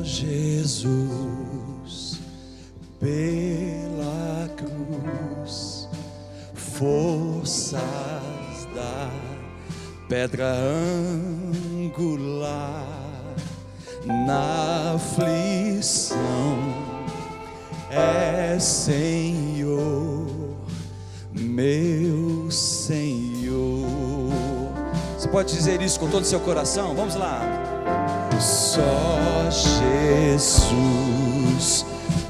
Jesus, pela cruz, forças da pedra angular, na aflição é Senhor, meu Senhor. Você pode dizer isso com todo o seu coração? Vamos lá. Só Jesus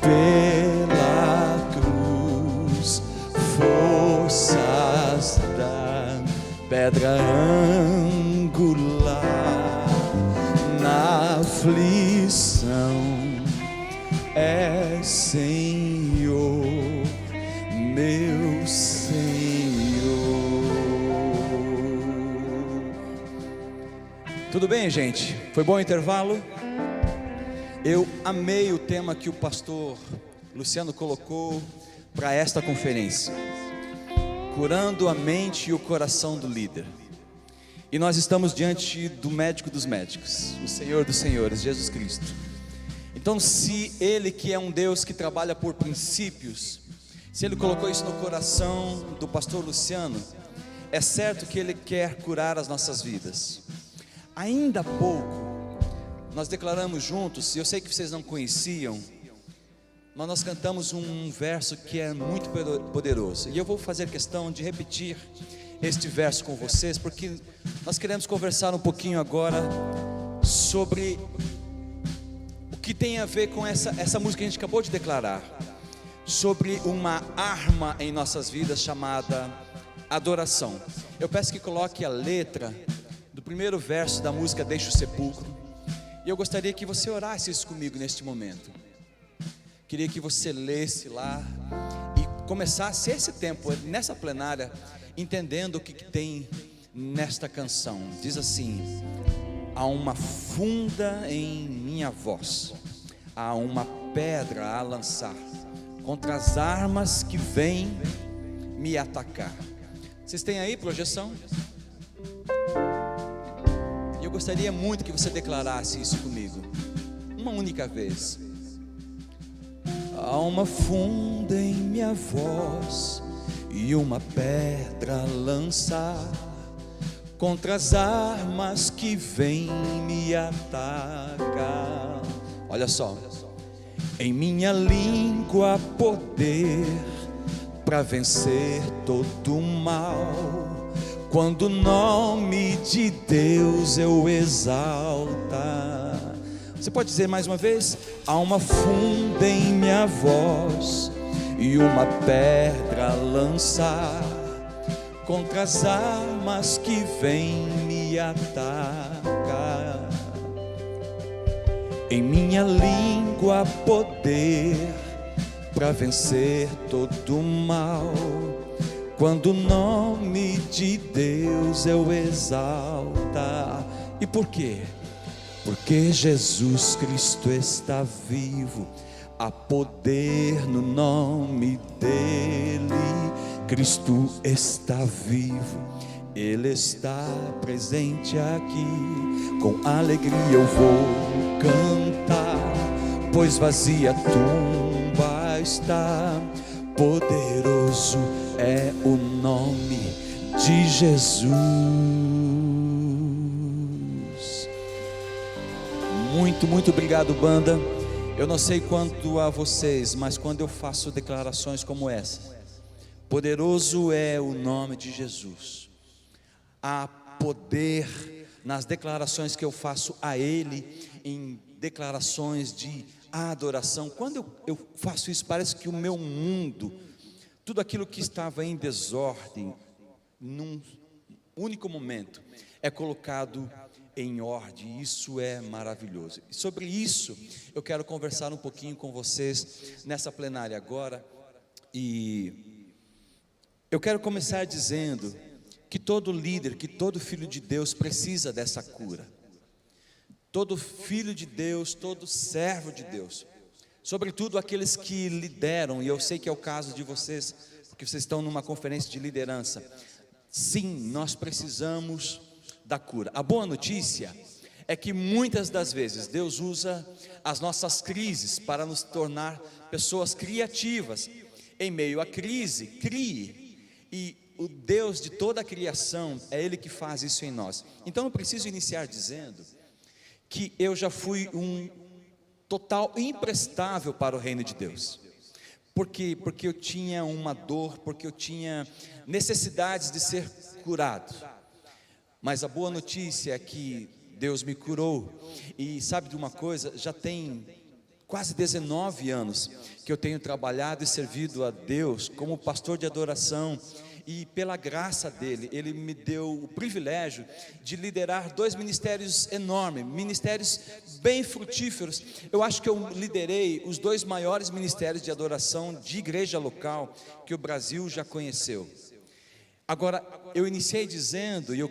pela cruz, forças da pedra angular, na aflição é Senhor, meu Senhor. Tudo bem, gente? Foi bom o intervalo? Eu amei o tema que o pastor Luciano colocou para esta conferência: curando a mente e o coração do líder. E nós estamos diante do médico dos médicos, o Senhor dos senhores, Jesus Cristo. Então, se Ele, que é um Deus que trabalha por princípios, se Ele colocou isso no coração do pastor Luciano, é certo que Ele quer curar as nossas vidas. Ainda há pouco nós declaramos juntos, e eu sei que vocês não conheciam, mas nós cantamos um verso que é muito poderoso, e eu vou fazer questão de repetir este verso com vocês, porque nós queremos conversar um pouquinho agora sobre o que tem a ver com essa música que a gente acabou de declarar, sobre uma arma em nossas vidas chamada adoração. Eu peço que coloque a letra do primeiro verso da música Deixa o Sepulcro, e eu gostaria que você orasse isso comigo neste momento. Queria que você lesse lá e começasse esse tempo, nessa plenária, entendendo o que tem nesta canção. Diz assim: há uma funda em minha voz, há uma pedra a lançar contra as armas que vêm me atacar. Vocês têm aí projeção? Eu gostaria muito que você declarasse isso comigo, uma única vez. Há uma funda em minha voz e uma pedra a lançar contra as armas que vêm me atacar. Olha só. Em minha língua poder para vencer todo o mal, quando o nome de Deus eu exaltar. Você pode dizer mais uma vez? Há uma funda em minha voz e uma pedra a lançar contra as armas que vêm me atacar. Em minha língua poder para vencer todo o mal, quando o nome de Deus eu exaltar. E por quê? Porque Jesus Cristo está vivo, há poder no nome dele. Cristo está vivo, Ele está presente aqui. Com alegria eu vou cantar, pois vazia a tumba está. Poderoso é o nome de Jesus. Muito obrigado, banda. Eu não sei quanto a vocês, mas quando eu faço declarações como essa, poderoso é o nome de Jesus, há poder nas declarações que eu faço a Ele, em declarações de adoração. Quando eu faço isso, parece que o meu mundo, tudo aquilo que estava em desordem, num único momento, é colocado em ordem. Isso é maravilhoso. E sobre isso eu quero conversar um pouquinho com vocês nessa plenária agora. E eu quero começar dizendo que todo líder, que todo filho de Deus precisa dessa cura. Todo filho de Deus, todo servo de Deus, sobretudo aqueles que lideram, e eu sei que é o caso de vocês, porque vocês estão numa conferência de liderança. Sim, nós precisamos da cura. A boa notícia é que muitas das vezes Deus usa as nossas crises para nos tornar pessoas criativas. Em meio à crise, crie. E o Deus de toda a criação, é Ele que faz isso em nós. Então eu preciso iniciar dizendo que eu já fui um total imprestável para o reino de Deus. Porque eu tinha uma dor, porque eu tinha necessidades de ser curado. Mas a boa notícia é que Deus me curou. E sabe de uma coisa? Já tem quase 19 anos que eu tenho trabalhado e servido a Deus como pastor de adoração. E pela graça dele, ele me deu o privilégio de liderar 2 ministérios enormes, ministérios bem frutíferos. Eu acho que eu liderei os 2 maiores ministérios de adoração de igreja local que o Brasil já conheceu. Agora, eu iniciei dizendo, e eu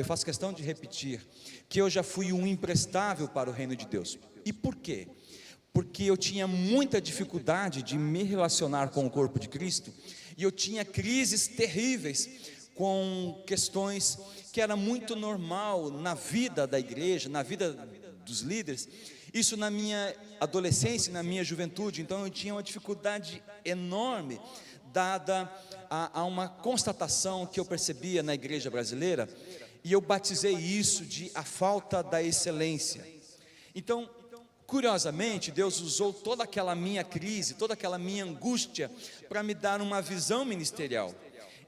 faço questão de repetir, que eu já fui um imprestável para o reino de Deus. E por quê? Porque eu tinha muita dificuldade de me relacionar com o corpo de Cristo, e eu tinha crises terríveis com questões que era muito normal na vida da igreja, na vida dos líderes, isso na minha adolescência e na minha juventude. Então eu tinha uma dificuldade enorme, dada a uma constatação que eu percebia na igreja brasileira, e eu batizei isso de a falta da excelência. Então, curiosamente, Deus usou toda aquela minha crise, toda aquela minha angústia, para me dar uma visão ministerial.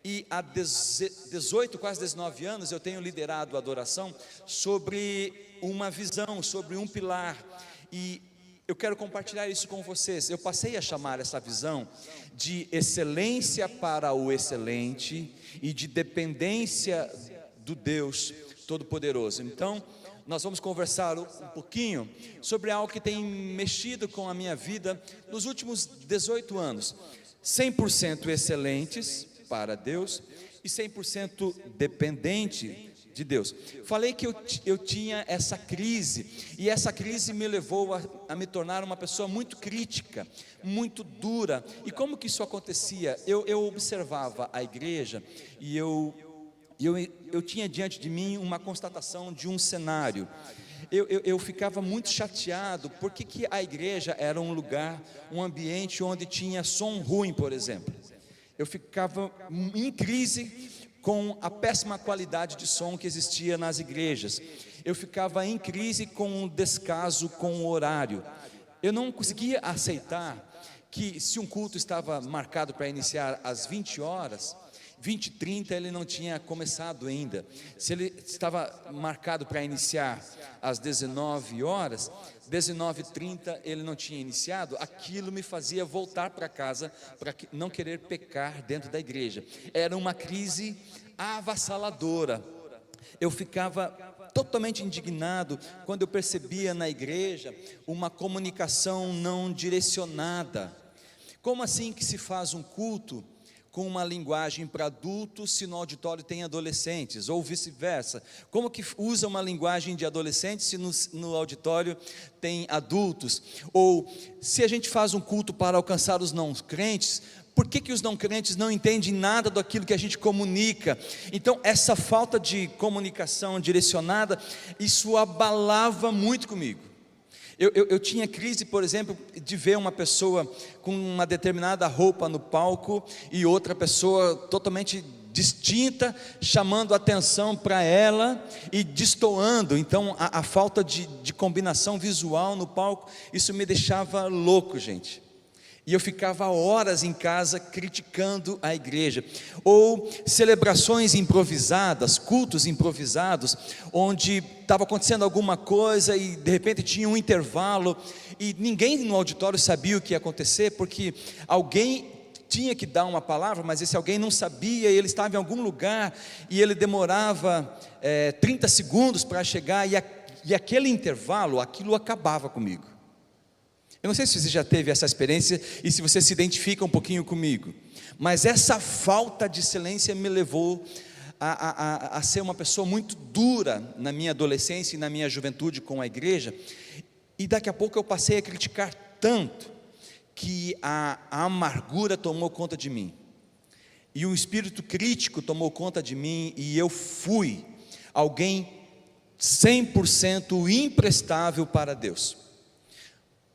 E há 18, quase 19 anos, eu tenho liderado a adoração sobre uma visão, sobre um pilar. E eu quero compartilhar isso com vocês. Eu passei a chamar essa visão de excelência para o excelente e de dependência do Deus Todo-Poderoso. Então, nós vamos conversar um pouquinho sobre algo que tem mexido com a minha vida nos últimos 18 anos. 100% excelentes para Deus e 100% dependente de Deus. Falei que eu tinha essa crise, e essa crise me levou a me tornar uma pessoa muito crítica, muito dura. E como que isso acontecia? Eu observava a igreja e eu tinha diante de mim uma constatação de um cenário. Eu ficava muito chateado, porque que a igreja era um lugar, um ambiente onde tinha som ruim, por exemplo. Eu ficava em crise com a péssima qualidade de som que existia nas igrejas. Eu ficava em crise com o descaso com o horário. Eu não conseguia aceitar que, se um culto estava marcado para iniciar às 20 horas, 20h30 ele não tinha começado ainda. Se ele estava marcado para iniciar às 19 horas, 19h30 ele não tinha iniciado. Aquilo me fazia voltar para casa, para não querer pecar dentro da igreja. Era uma crise avassaladora. Eu ficava totalmente indignado quando eu percebia na igreja uma comunicação não direcionada. Como assim que se faz um culto com uma linguagem para adultos, se no auditório tem adolescentes, ou vice-versa? Como que usa uma linguagem de adolescentes, se no auditório tem adultos? Ou, se a gente faz um culto para alcançar os não crentes, por que os não crentes não entendem nada daquilo que a gente comunica? Então, essa falta de comunicação direcionada, isso abalava muito comigo. Eu tinha crise, por exemplo, de ver uma pessoa com uma determinada roupa no palco e outra pessoa totalmente distinta, chamando atenção para ela e destoando. Então a falta de combinação visual no palco, isso me deixava louco, gente. E eu ficava horas em casa criticando a igreja. Ou celebrações improvisadas, cultos improvisados, onde estava acontecendo alguma coisa e de repente tinha um intervalo e ninguém no auditório sabia o que ia acontecer, porque alguém tinha que dar uma palavra, mas esse alguém não sabia, ele estava em algum lugar e ele demorava 30 segundos para chegar, e aquele intervalo, aquilo acabava comigo. Eu não sei se você já teve essa experiência e se você se identifica um pouquinho comigo, mas essa falta de excelência me levou a ser uma pessoa muito dura na minha adolescência e na minha juventude com a igreja, e daqui a pouco eu passei a criticar tanto, que a amargura tomou conta de mim, e o espírito crítico tomou conta de mim, e eu fui alguém 100% imprestável para Deus.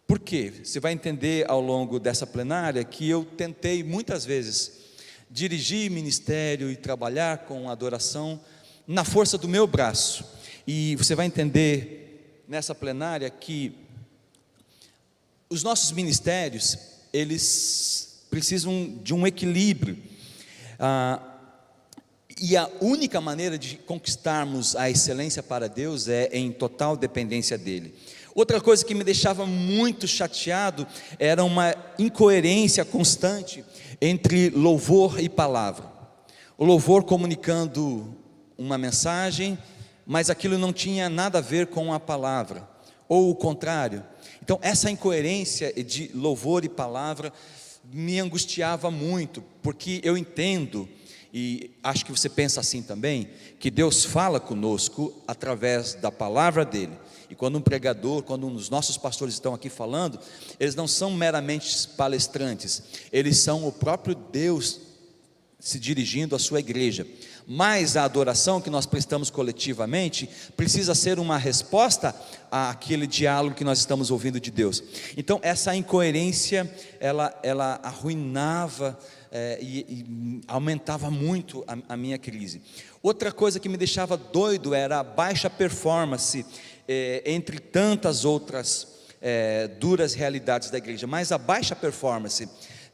Por quê? Você vai entender ao longo dessa plenária que eu tentei muitas vezes dirigir ministério e trabalhar com adoração na força do meu braço. E você vai entender nessa plenária que os nossos ministérios, eles precisam de um equilíbrio. E a única maneira de conquistarmos a excelência para Deus é em total dependência dEle. Outra coisa que me deixava muito chateado era uma incoerência constante entre louvor e palavra. O louvor comunicando uma mensagem, mas aquilo não tinha nada a ver com a palavra, ou o contrário. Então essa incoerência de louvor e palavra me angustiava muito, porque eu entendo, e acho que você pensa assim também, que Deus fala conosco através da palavra dEle. E quando um pregador, quando os nossos pastores estão aqui falando, eles não são meramente palestrantes, eles são o próprio Deus se dirigindo à sua igreja. Mas a adoração que nós prestamos coletivamente precisa ser uma resposta àquele diálogo que nós estamos ouvindo de Deus. Então essa incoerência, ela arruinava e aumentava muito a minha crise. Outra coisa que me deixava doido era a baixa performance, entre tantas outras duras realidades da igreja. Mas a baixa performance,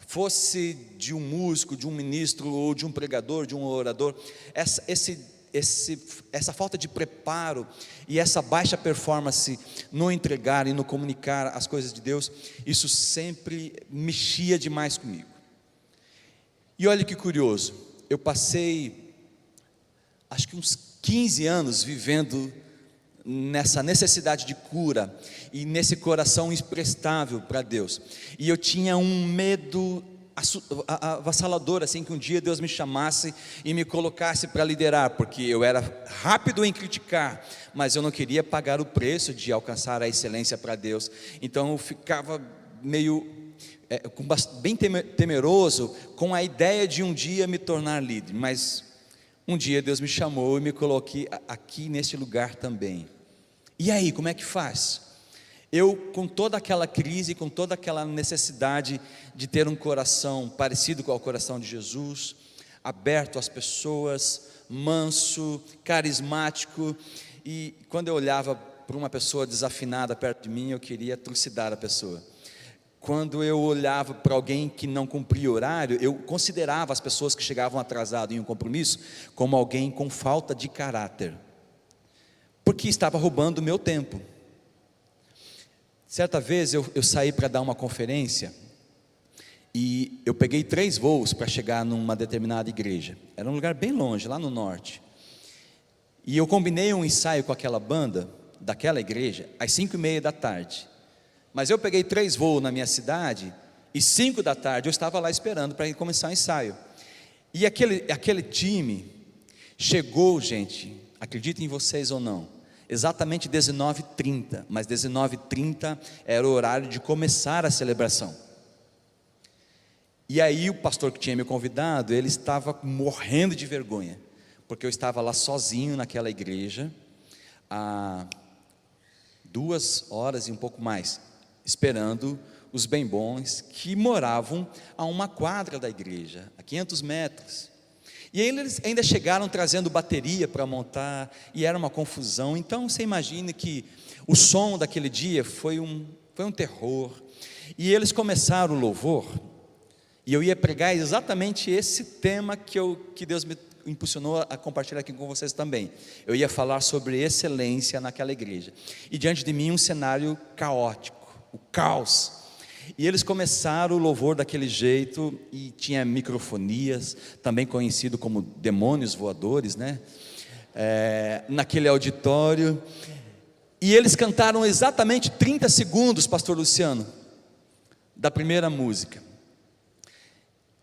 fosse de um músico, de um ministro, ou de um pregador, de um orador, essa falta de preparo e essa baixa performance no entregar e no comunicar as coisas de Deus, isso sempre mexia demais comigo. E olha que curioso, eu passei acho que uns 15 anos vivendo nessa necessidade de cura e nesse coração imprestável para Deus, e eu tinha um medo avassalador, assim, que um dia Deus me chamasse e me colocasse para liderar, porque eu era rápido em criticar, mas eu não queria pagar o preço de alcançar a excelência para Deus. Então eu ficava meio bem temeroso com a ideia de um dia me tornar líder. Mas um dia Deus me chamou e me colocou aqui neste lugar também. E aí, como é que faz? Eu, com toda aquela crise, com toda aquela necessidade de ter um coração parecido com o coração de Jesus, aberto às pessoas, manso, carismático, e quando eu olhava para uma pessoa desafinada perto de mim, eu queria trucidar a pessoa. Quando eu olhava para alguém que não cumpria horário, eu considerava as pessoas que chegavam atrasadas em um compromisso como alguém com falta de caráter, porque estava roubando o meu tempo. Certa vez eu saí para dar uma conferência, e eu peguei 3 voos para chegar numa determinada igreja. Era um lugar bem longe, lá no norte, e eu combinei um ensaio com aquela banda, daquela igreja, às 5:30 da tarde. Mas eu peguei 3 voos na minha cidade, e 5 da tarde eu estava lá esperando para começar o ensaio. E aquele time chegou, gente, acreditem em vocês ou não, exatamente 19h30, mas 19h30 era o horário de começar a celebração. E aí o pastor que tinha me convidado, ele estava morrendo de vergonha, porque eu estava lá sozinho naquela igreja, há 2 horas e um pouco mais, esperando os bem bons que moravam a uma quadra da igreja, a 500 metros. E aí eles ainda chegaram trazendo bateria para montar, e era uma confusão. Então você imagine que o som daquele dia foi um terror. E eles começaram o louvor, e eu ia pregar exatamente esse tema que Deus me impulsionou a compartilhar aqui com vocês também. Eu ia falar sobre excelência naquela igreja, e diante de mim um cenário caótico, o caos. E eles começaram o louvor daquele jeito, e tinha microfonias, também conhecido como demônios voadores, né? Naquele auditório, e eles cantaram exatamente 30 segundos, pastor Luciano, da primeira música,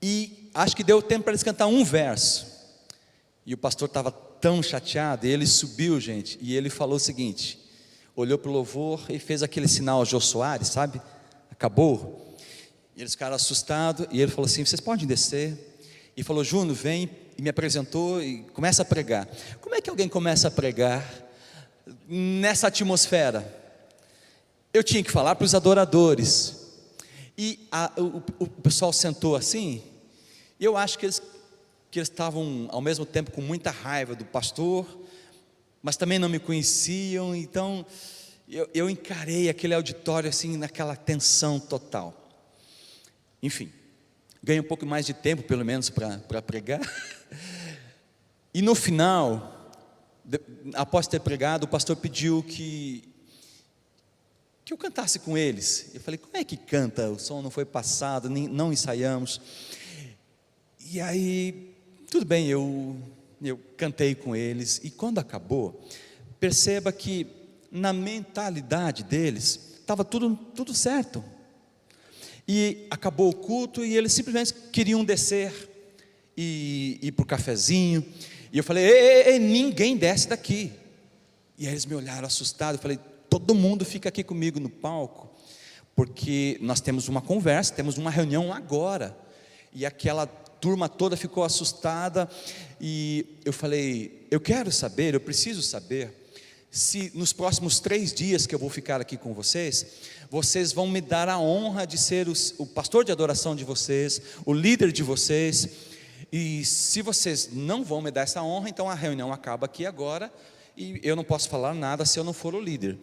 e acho que deu tempo para eles cantar um verso, e o pastor estava tão chateado, e ele subiu, gente, e ele falou o seguinte, olhou para o louvor e fez aquele sinal Jô Soares, sabe? Acabou. E eles ficaram assustados, e ele falou assim, vocês podem descer? E falou, Júnior, vem, e me apresentou, e começa a pregar. Como é que alguém começa a pregar nessa atmosfera. Eu tinha que falar para os adoradores. E o pessoal sentou assim. E eu acho que eles estavam ao mesmo tempo com muita raiva do pastor, mas também não me conheciam. Então eu encarei aquele auditório assim, naquela tensão total. Enfim, ganhei um pouco mais de tempo pelo menos para pregar. E no final, após ter pregado, o pastor pediu que eu cantasse com eles. Eu falei, como é que canta? O som não foi passado, não ensaiamos. E aí, tudo bem, eu cantei com eles. E quando acabou, perceba que na mentalidade deles estava tudo certo. E acabou o culto e eles simplesmente queriam descer e ir para o cafezinho. E eu falei, ei, ninguém desce daqui. E aí eles me olharam assustados. Eu falei, todo mundo fica aqui comigo no palco, porque nós temos uma conversa, temos uma reunião agora. E aquela turma toda ficou assustada. E eu falei, eu preciso saber, se nos próximos 3 dias que eu vou ficar aqui com vocês, vocês vão me dar a honra de ser o pastor de adoração de vocês, o líder de vocês. E se vocês não vão me dar essa honra, então a reunião acaba aqui agora, e eu não posso falar nada se eu não for o líder.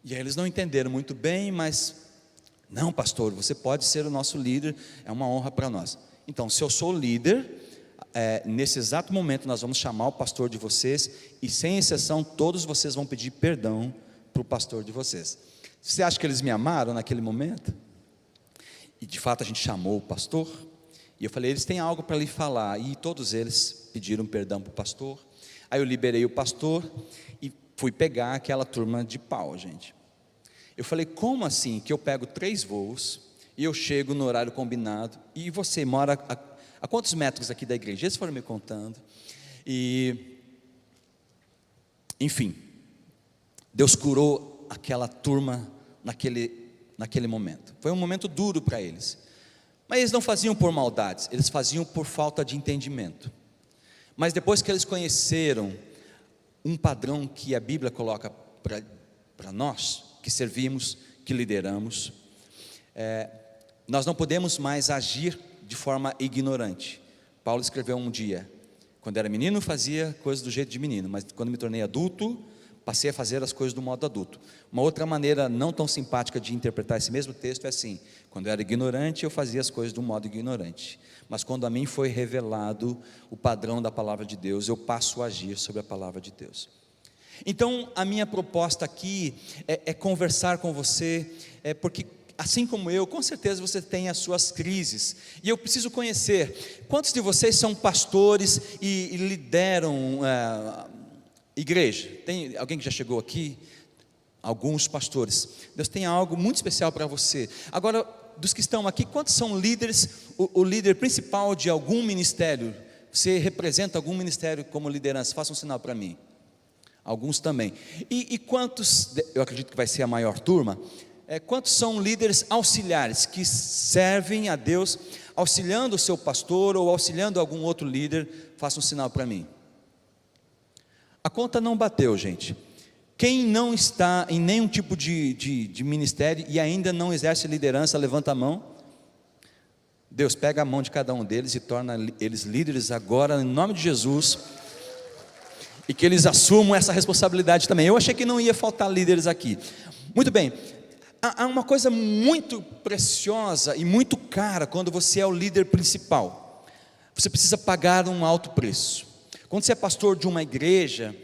E aí eles não entenderam muito bem, mas, não pastor, você pode ser o nosso líder, é uma honra para nós. Então, se eu sou o líder, nesse exato momento nós vamos chamar o pastor de vocês, e sem exceção, todos vocês vão pedir perdão para o pastor de vocês. Você acha que eles me amaram naquele momento? E de fato a gente chamou o pastor, e eu falei, eles têm algo para lhe falar, e todos eles pediram perdão para o pastor. Aí eu liberei o pastor, e fui pegar aquela turma de pau, gente. Eu falei, como assim que eu pego 3 voos, e eu chego no horário combinado, e você mora a quantos metros aqui da igreja? Eles foram me contando, e, enfim, Deus curou aquela turma naquele momento. Foi um momento duro para eles, mas eles não faziam por maldades, eles faziam por falta de entendimento. Mas depois que eles conheceram um padrão que a Bíblia coloca para nós, que servimos, que lideramos, nós não podemos mais agir de forma ignorante. Paulo escreveu um dia, quando era menino fazia coisas do jeito de menino, mas quando me tornei adulto, passei a fazer as coisas do modo adulto. Uma outra maneira não tão simpática de interpretar esse mesmo texto é assim, quando eu era ignorante eu fazia as coisas do modo ignorante, mas quando a mim foi revelado o padrão da palavra de Deus, eu passo a agir sobre a palavra de Deus. Então a minha proposta aqui é conversar com você, porque assim como eu, com certeza você tem as suas crises, e eu preciso conhecer, quantos de vocês são pastores e lideram igreja? Tem alguém que já chegou aqui? Alguns pastores. Deus tem algo muito especial para você. Agora, dos que estão aqui, quantos são líderes, o líder principal de algum ministério? Você representa algum ministério como liderança? Faça um sinal para mim. Alguns também. E quantos, eu acredito que vai ser a maior turma, quantos são líderes auxiliares, que servem a Deus, auxiliando o seu pastor, ou auxiliando algum outro líder? Faça um sinal para mim. A conta não bateu, gente. Quem não está em nenhum tipo de ministério, e ainda não exerce liderança, levanta a mão. Deus pega a mão de cada um deles, e torna eles líderes agora, em nome de Jesus, e que eles assumam essa responsabilidade também. Eu achei que não ia faltar líderes aqui. Muito bem, há uma coisa muito preciosa e muito cara quando você é o líder principal. Você precisa pagar um alto preço. Quando você é pastor de uma igreja,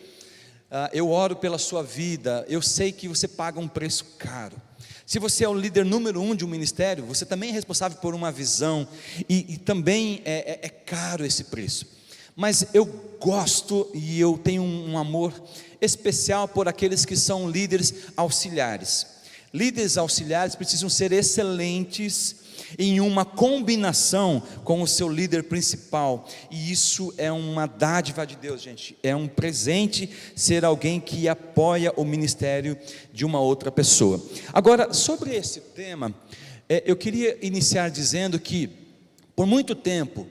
eu oro pela sua vida, eu sei que você paga um preço caro. Se você é o líder número 1 de um ministério, você também é responsável por uma visão, e também é caro esse preço. Mas eu gosto e eu tenho um amor especial por aqueles que são líderes auxiliares. Líderes auxiliares precisam ser excelentes em uma combinação com o seu líder principal, e isso é uma dádiva de Deus, gente. É um presente ser alguém que apoia o ministério de uma outra pessoa. Agora, sobre esse tema, eu queria iniciar dizendo que por muito tempo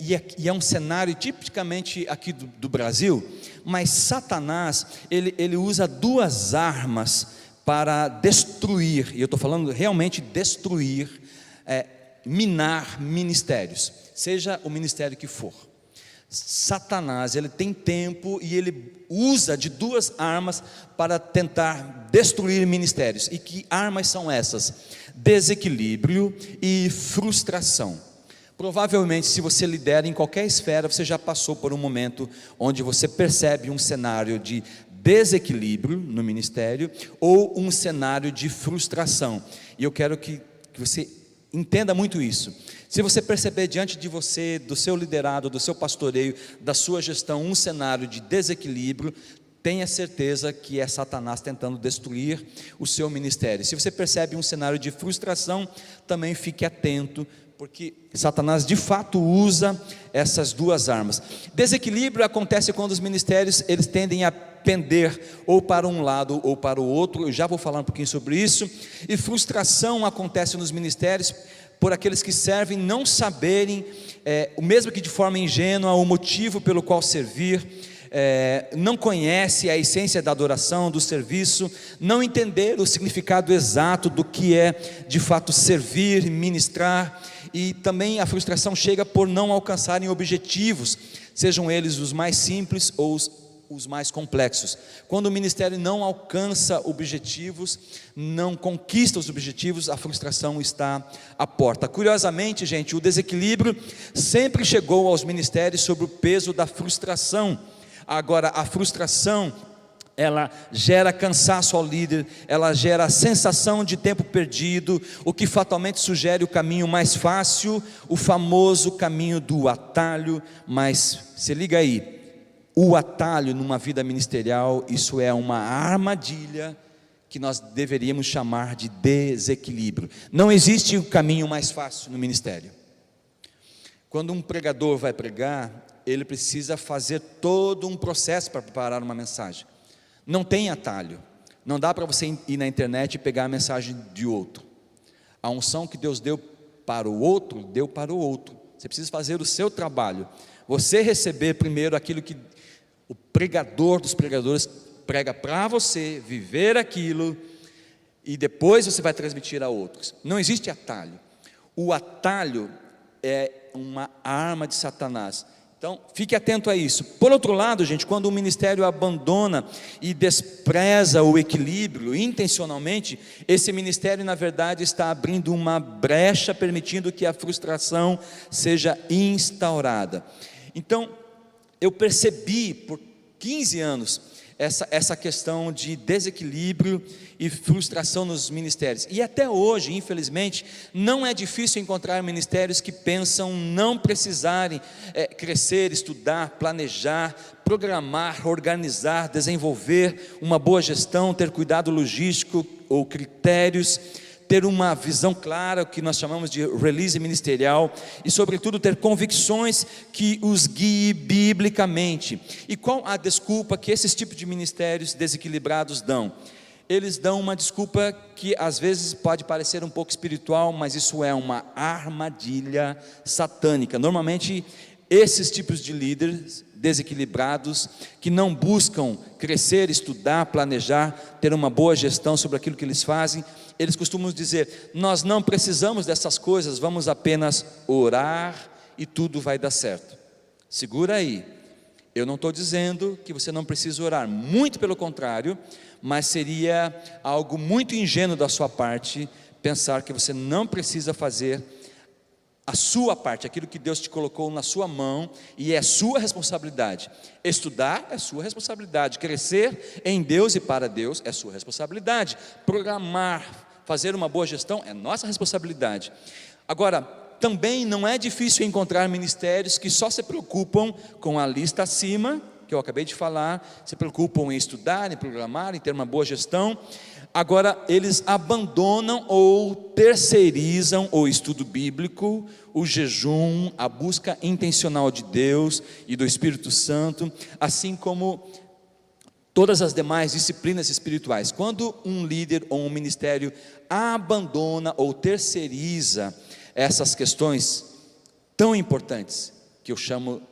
e é um cenário tipicamente aqui do Brasil, mas Satanás, ele usa duas armas para destruir, e eu estou falando realmente destruir, minar ministérios, seja o ministério que for. Satanás, ele tem tempo e ele usa de duas armas para tentar destruir ministérios. E que armas são essas? Desequilíbrio e frustração. Provavelmente, se você lidera em qualquer esfera, você já passou por um momento onde você percebe um cenário de desequilíbrio no ministério ou um cenário de frustração. E eu quero que você entenda muito isso. Se você perceber diante de você, do seu liderado, do seu pastoreio, da sua gestão, um cenário de desequilíbrio, tenha certeza que é Satanás tentando destruir o seu ministério. Se você percebe um cenário de frustração, também fique atento, porque Satanás de fato usa essas duas armas. Desequilíbrio acontece quando os ministérios eles tendem a pender ou para um lado ou para o outro. Eu já vou falar um pouquinho sobre isso. E frustração acontece nos ministérios por aqueles que servem não saberem, o mesmo que de forma ingênua, o motivo pelo qual servir, não conhece a essência da adoração, do serviço, não entender o significado exato do que é de fato servir, ministrar. E também a frustração chega por não alcançarem objetivos, sejam eles os mais simples ou os mais complexos. Quando o ministério não alcança objetivos, não conquista os objetivos, a frustração está à porta. Curiosamente, gente, o desequilíbrio sempre chegou aos ministérios sob o peso da frustração. Agora, a frustração, ela gera cansaço ao líder, ela gera a sensação de tempo perdido, o que fatalmente sugere o caminho mais fácil, o famoso caminho do atalho. Mas se liga aí, o atalho numa vida ministerial, isso é uma armadilha que nós deveríamos chamar de desequilíbrio. Não existe o caminho mais fácil no ministério. Quando um pregador vai pregar, ele precisa fazer todo um processo para preparar uma mensagem. Não tem atalho. Não dá para você ir na internet e pegar a mensagem de outro. A unção que Deus deu para o outro, deu para o outro. Você precisa fazer o seu trabalho. Você receber primeiro aquilo que o pregador dos pregadores prega para você, viver aquilo, e depois você vai transmitir a outros. Não existe atalho. O atalho é uma arma de Satanás. Então, fique atento a isso. Por outro lado, gente, quando o ministério abandona e despreza o equilíbrio intencionalmente, esse ministério, na verdade, está abrindo uma brecha, permitindo que a frustração seja instaurada. Então, eu percebi por 15 anos essa questão de desequilíbrio e frustração nos ministérios. E até hoje, infelizmente, não é difícil encontrar ministérios que pensam não precisarem crescer, estudar, planejar, programar, organizar, desenvolver uma boa gestão, ter cuidado logístico ou critérios, ter uma visão clara, o que nós chamamos de release ministerial, e sobretudo ter convicções que os guiem biblicamente. E qual a desculpa que esses tipos de ministérios desequilibrados dão? Eles dão uma desculpa que às vezes pode parecer um pouco espiritual, mas isso é uma armadilha satânica. Normalmente esses tipos de líderes desequilibrados, que não buscam crescer, estudar, planejar, ter uma boa gestão sobre aquilo que eles fazem, eles costumam dizer: nós não precisamos dessas coisas, vamos apenas orar e tudo vai dar certo. Segura aí, eu não estou dizendo que você não precisa orar, muito pelo contrário, mas seria algo muito ingênuo da sua parte pensar que você não precisa fazer a sua parte, aquilo que Deus te colocou na sua mão, e é sua responsabilidade. Estudar é sua responsabilidade, crescer em Deus e para Deus é sua responsabilidade, programar, fazer uma boa gestão é nossa responsabilidade. Agora, também não é difícil encontrar ministérios que só se preocupam com a lista acima, que eu acabei de falar, se preocupam em estudar, em programar, em ter uma boa gestão. Agora, eles abandonam ou terceirizam o estudo bíblico, o jejum, a busca intencional de Deus e do Espírito Santo, assim como todas as demais disciplinas espirituais. Quando um líder ou um ministério abandona ou terceiriza essas questões tão importantes, que eu chamo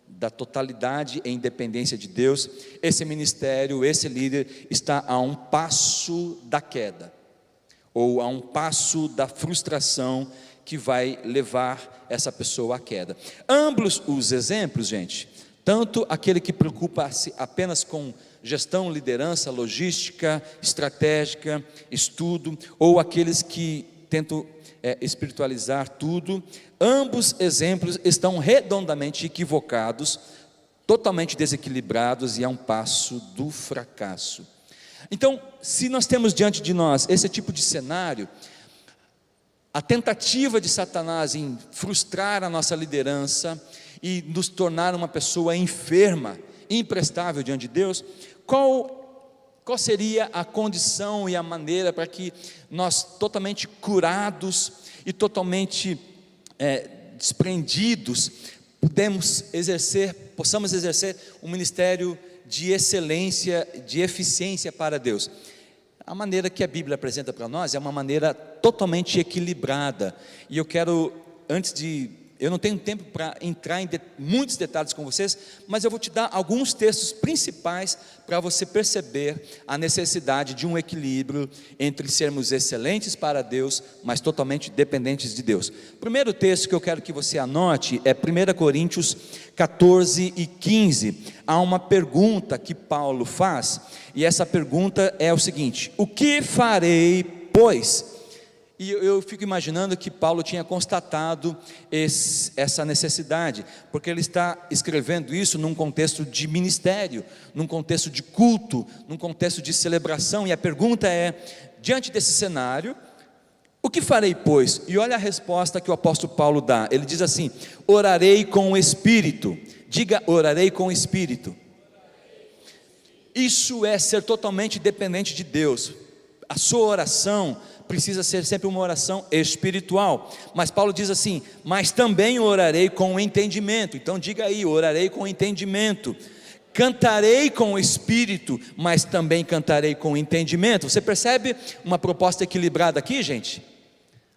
da totalidade e independência de Deus, esse ministério, esse líder está a um passo da queda, ou a um passo da frustração que vai levar essa pessoa à queda. Ambos os exemplos, gente, tanto aquele que preocupa-se apenas com gestão, liderança, logística, estratégica, estudo, ou aqueles que tentam espiritualizar tudo, ambos exemplos estão redondamente equivocados, totalmente desequilibrados e a um passo do fracasso. Então, se nós temos diante de nós esse tipo de cenário, a tentativa de Satanás em frustrar a nossa liderança e nos tornar uma pessoa enferma, imprestável diante de Deus, qual seria a condição e a maneira para que nós, totalmente curados e totalmente desprendidos, possamos exercer um ministério de excelência, de eficiência para Deus? A maneira que a Bíblia apresenta para nós é uma maneira totalmente equilibrada, e eu não tenho tempo para entrar em muitos detalhes com vocês, mas eu vou te dar alguns textos principais para você perceber a necessidade de um equilíbrio entre sermos excelentes para Deus, mas totalmente dependentes de Deus. O primeiro texto que eu quero que você anote é 1 Coríntios 14 e 15. Há uma pergunta que Paulo faz, e essa pergunta é o seguinte: o que farei, pois? E eu fico imaginando que Paulo tinha constatado essa necessidade, porque ele está escrevendo isso num contexto de ministério, num contexto de culto, num contexto de celebração, e a pergunta é, diante desse cenário, o que farei, pois? E olha a resposta que o apóstolo Paulo dá, ele diz assim: orarei com o Espírito. Diga, orarei com o Espírito. Isso é ser totalmente dependente de Deus. A sua oração precisa ser sempre uma oração espiritual, mas Paulo diz assim: mas também orarei com o entendimento. Então diga aí, orarei com o entendimento. Cantarei com o Espírito, mas também cantarei com o entendimento. Você percebe uma proposta equilibrada aqui, gente?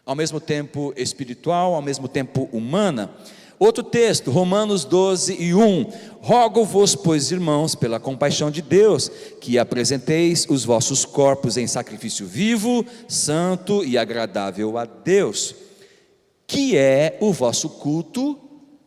Ao mesmo tempo espiritual, ao mesmo tempo humana. Outro texto, Romanos 12 e 1, rogo-vos, pois, irmãos, pela compaixão de Deus, que apresenteis os vossos corpos em sacrifício vivo, santo e agradável a Deus, que é o vosso culto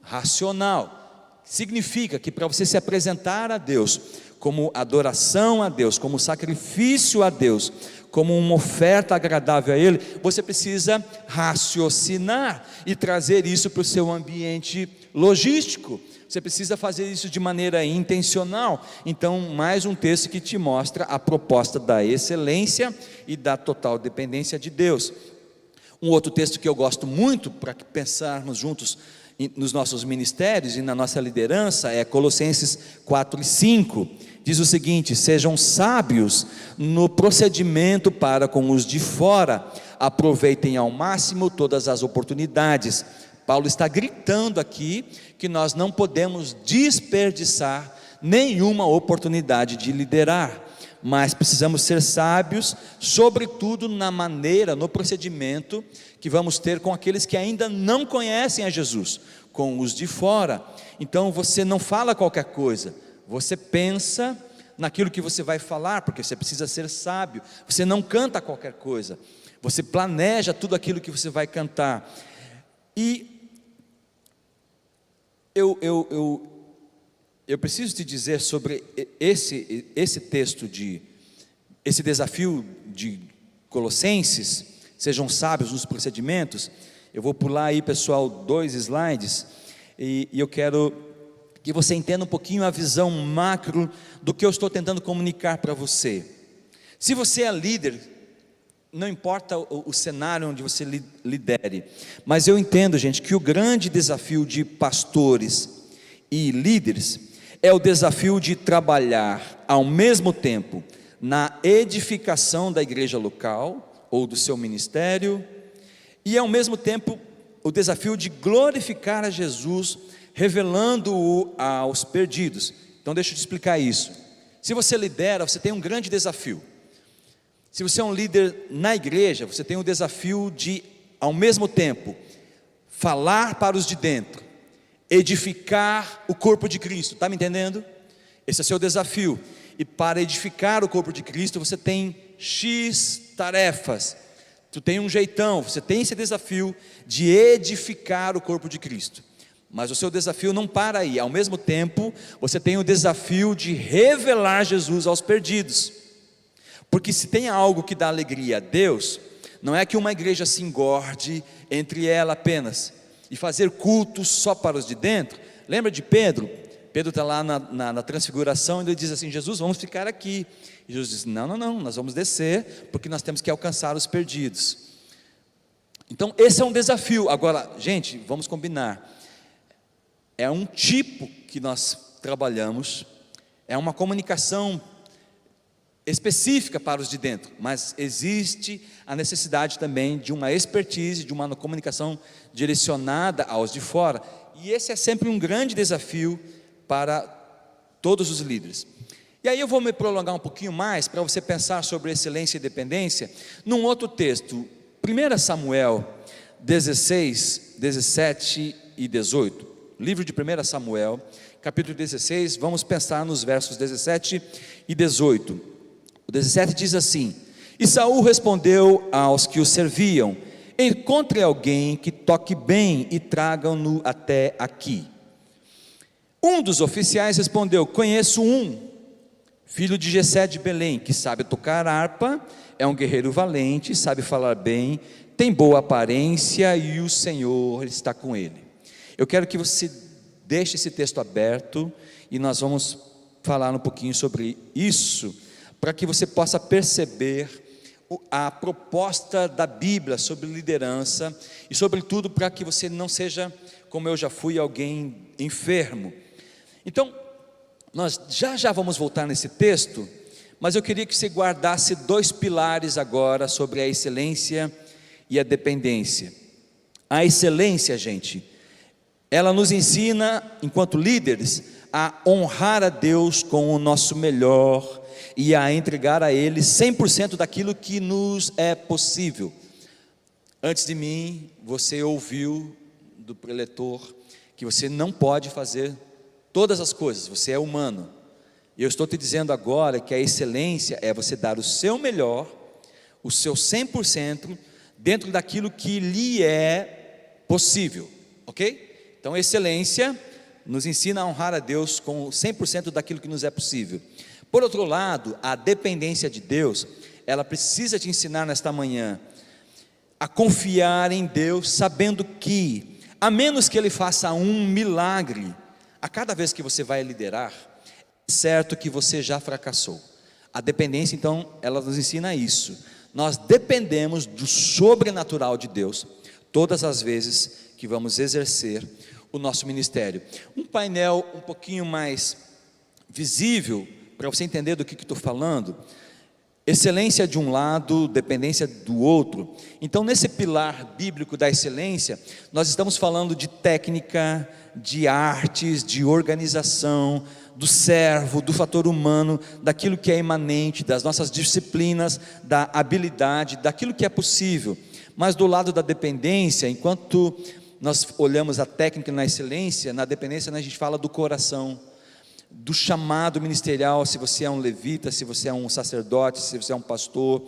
racional. Significa que para você se apresentar a Deus, como adoração a Deus, como sacrifício a Deus, como uma oferta agradável a Ele, você precisa raciocinar e trazer isso para o seu ambiente logístico. Você precisa fazer isso de maneira intencional. Então, mais um texto que te mostra a proposta da excelência e da total dependência de Deus. Um outro texto que eu gosto muito para pensarmos juntos nos nossos ministérios e na nossa liderança é Colossenses 4 e 5, diz o seguinte: sejam sábios no procedimento para com os de fora, aproveitem ao máximo todas as oportunidades. Paulo está gritando aqui que nós não podemos desperdiçar nenhuma oportunidade de liderar, mas precisamos ser sábios, sobretudo na maneira, no procedimento que vamos ter com aqueles que ainda não conhecem a Jesus, com os de fora. Então você não fala qualquer coisa, você pensa naquilo que você vai falar, porque você precisa ser sábio. Você não canta qualquer coisa, você planeja tudo aquilo que você vai cantar. E eu preciso te dizer sobre esse texto, esse desafio de Colossenses: sejam sábios nos procedimentos. Eu vou pular aí, pessoal, 2 slides, e eu quero que você entenda um pouquinho a visão macro do que eu estou tentando comunicar para você. Se você é líder, não importa o cenário onde você lidere, mas eu entendo, gente, que o grande desafio de pastores e líderes é o desafio de trabalhar ao mesmo tempo na edificação da igreja local ou do seu ministério, e ao mesmo tempo o desafio de glorificar a Jesus, revelando-o aos perdidos. Então deixa eu te explicar isso. Se você lidera, você tem um grande desafio. Se você é um líder na igreja, você tem o desafio de, ao mesmo tempo, falar para os de dentro, edificar o corpo de Cristo. Está me entendendo? Esse é o seu desafio. E para edificar o corpo de Cristo, você tem X tarefas. Tu tem um jeitão, você tem esse desafio de edificar o corpo de Cristo. Mas o seu desafio não para aí. Ao mesmo tempo, você tem o desafio de revelar Jesus aos perdidos. Porque se tem algo que dá alegria a Deus, não é que uma igreja se engorde entre ela apenas e fazer cultos só para os de dentro. Lembra de Pedro? Pedro está lá na transfiguração e ele diz assim: Jesus, vamos ficar aqui. E Jesus diz: não, nós vamos descer, porque nós temos que alcançar os perdidos. Então esse é um desafio. Agora, gente, vamos combinar, é um tipo que nós trabalhamos, é uma comunicação específica para os de dentro, mas existe a necessidade também de uma expertise, de uma comunicação direcionada aos de fora, e esse é sempre um grande desafio para todos os líderes. E aí eu vou me prolongar um pouquinho mais, para você pensar sobre excelência e dependência, num outro texto, 1 Samuel 16, 17 e 18, livro de 1 Samuel, capítulo 16, vamos pensar nos versos 17 e 18, o 17 diz assim: E Saul respondeu aos que o serviam: Encontre alguém que toque bem e tragam-no até aqui. Um dos oficiais respondeu: Conheço um, filho de Jessé de Belém, que sabe tocar harpa, é um guerreiro valente, sabe falar bem, tem boa aparência e o Senhor está com ele. Eu quero que você deixe esse texto aberto e nós vamos falar um pouquinho sobre isso, para que você possa perceber a proposta da Bíblia sobre liderança e sobretudo para que você não seja, como eu já fui, alguém enfermo. Então, nós já vamos voltar nesse texto, mas eu queria que você guardasse dois pilares agora sobre a excelência e a dependência. A excelência, gente, ela nos ensina, enquanto líderes, a honrar a Deus com o nosso melhor e a entregar a Ele 100% daquilo que nos é possível. Antes de mim, você ouviu do preletor que você não pode fazer todas as coisas, você é humano. E eu estou te dizendo agora que a excelência é você dar o seu melhor, o seu 100%, dentro daquilo que lhe é possível, ok? Então excelência nos ensina a honrar a Deus com 100% daquilo que nos é possível. Por outro lado, a dependência de Deus, ela precisa te ensinar nesta manhã a confiar em Deus, sabendo que, a menos que Ele faça um milagre a cada vez que você vai liderar, é certo que você já fracassou. A dependência, então, ela nos ensina isso. Nós dependemos do sobrenatural de Deus todas as vezes que vamos exercer o nosso ministério. Um painel um pouquinho mais visível, para você entender do que estou falando: excelência de um lado, dependência do outro. Então, nesse pilar bíblico da excelência, nós estamos falando de técnica, de artes, de organização, do servo, do fator humano, daquilo que é imanente, das nossas disciplinas, da habilidade, daquilo que é possível. Mas do lado da dependência, enquanto nós olhamos a técnica na excelência, na dependência a gente fala do coração, do chamado ministerial, se você é um levita, se você é um sacerdote, se você é um pastor.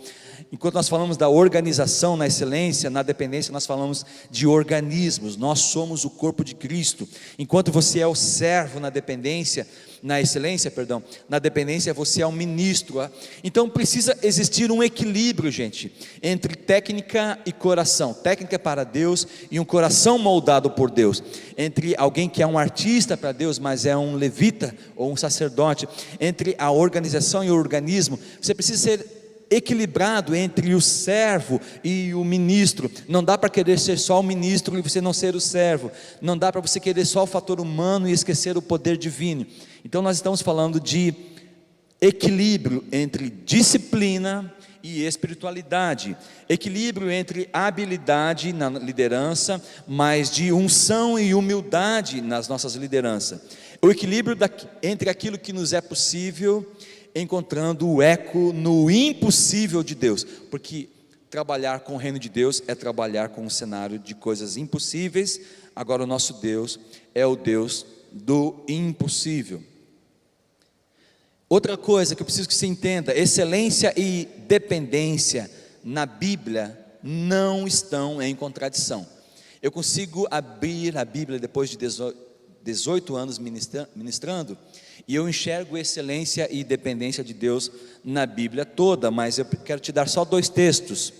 Enquanto nós falamos da organização na excelência, na dependência nós falamos de organismos. Nós somos o corpo de Cristo. Enquanto você é o servo na dependência, na excelência, perdão, na dependência você é um ministro. Então precisa existir um equilíbrio, gente, entre técnica e coração. Técnica para Deus e um coração moldado por Deus. Entre alguém que é um artista para Deus, mas é um levita ou um sacerdote. Entre a organização e o organismo, você precisa ser equilibrado entre o servo e o ministro. Não dá para querer ser só o ministro e você não ser o servo. Não dá para você querer só o fator humano e esquecer o poder divino. Então nós estamos falando de equilíbrio entre disciplina e espiritualidade, equilíbrio entre habilidade na liderança, mas de unção e humildade nas nossas lideranças, o equilíbrio entre aquilo que nos é possível, encontrando o eco no impossível de Deus, porque trabalhar com o reino de Deus é trabalhar com um cenário de coisas impossíveis. Agora o nosso Deus é o Deus do impossível. Outra coisa que eu preciso que você entenda: excelência e dependência na Bíblia não estão em contradição. Eu consigo abrir a Bíblia depois de 18 anos ministrando, e eu enxergo excelência e dependência de Deus na Bíblia toda, mas eu quero te dar só 2 textos,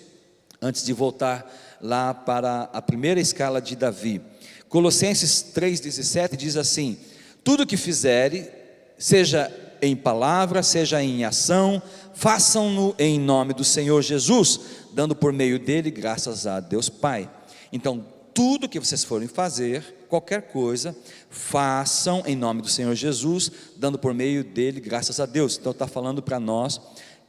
antes de voltar lá para a primeira escala de Davi. Colossenses 3,17 diz assim: tudo que fizere, seja em palavra, seja em ação, façam-no em nome do Senhor Jesus, dando por meio dele graças a Deus Pai. Então, tudo que vocês forem fazer, qualquer coisa, façam em nome do Senhor Jesus, dando por meio dele graças a Deus. Então está falando para nós